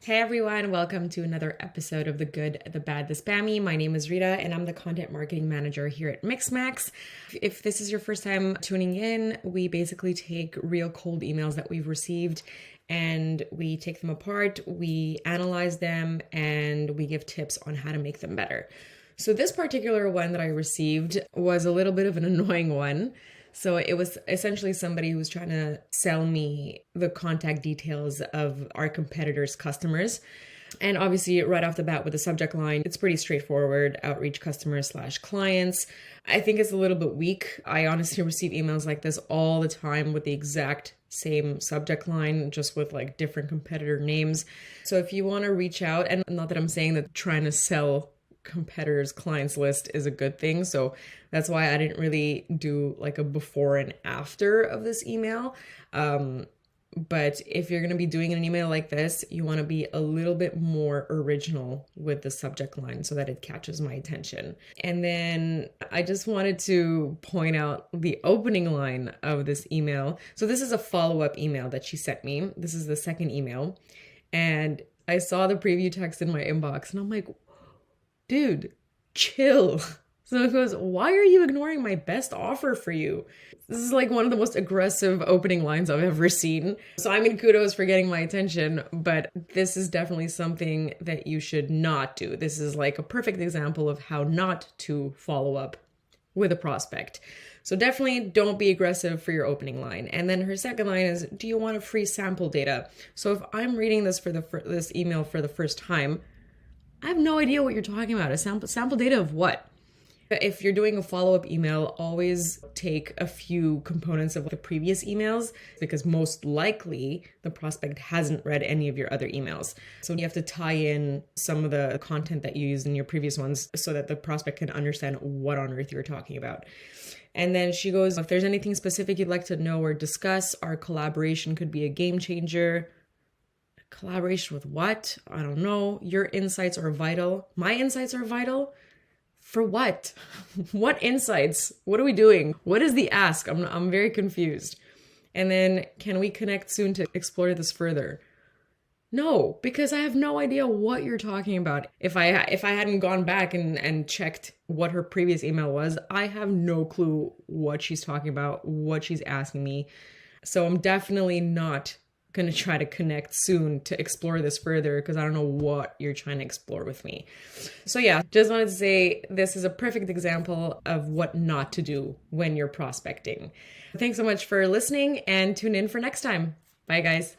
Hey everyone, welcome to another episode of The Good, the Bad, the Spammy. My name is Rita and I'm the content marketing manager here at Mixmax. If this is your first time tuning in, we basically take real cold emails that we've received and we take them apart, we analyze them, and we give tips on how to make them better. So this particular one that I received was a little bit of an annoying one. So it was essentially somebody who was trying to sell me the contact details of our competitors' customers. And obviously right off the bat with the subject line, it's pretty straightforward, outreach customers / clients. I think it's a little bit weak. I honestly receive emails like this all the time with the exact same subject line, just with like different competitor names. So if you want to reach out, and not that I'm saying that trying to sell competitors' clients list is a good thing. So that's why I didn't really do like a before and after of this email. But if you're going to be doing an email like this, you want to be a little bit more original with the subject line so that it catches my attention. And then I just wanted to point out the opening line of this email. So this is a follow-up email that she sent me. This is the second email. And I saw the preview text in my inbox and I'm like, dude, chill. So it goes, why are you ignoring my best offer for you? This is like one of the most aggressive opening lines I've ever seen. So I mean, kudos for getting my attention, but this is definitely something that you should not do. This is like a perfect example of how not to follow up with a prospect. So definitely don't be aggressive for your opening line. And then her second line is, do you want a free sample data? So if I'm reading this this email for the first time, I have no idea what you're talking about. A sample data of what? If you're doing a follow-up email, always take a few components of the previous emails because most likely the prospect hasn't read any of your other emails. So you have to tie in some of the content that you used in your previous ones so that the prospect can understand what on earth you're talking about. And then she goes, if there's anything specific you'd like to know or discuss, our collaboration could be a game changer. Collaboration with what? I don't know. Your insights are vital. My insights are vital? For what? What insights? What are we doing? What is the ask? I'm very confused. And then, can we connect soon to explore this further? No, because I have no idea what you're talking about. If I hadn't gone back and checked what her previous email was, I have no clue what she's talking about, what she's asking me. So I'm definitely not going to try to connect soon to explore this further because I don't know what you're trying to explore with me. So yeah, just wanted to say this is a perfect example of what not to do when you're prospecting. Thanks so much for listening and tune in for next time. Bye guys.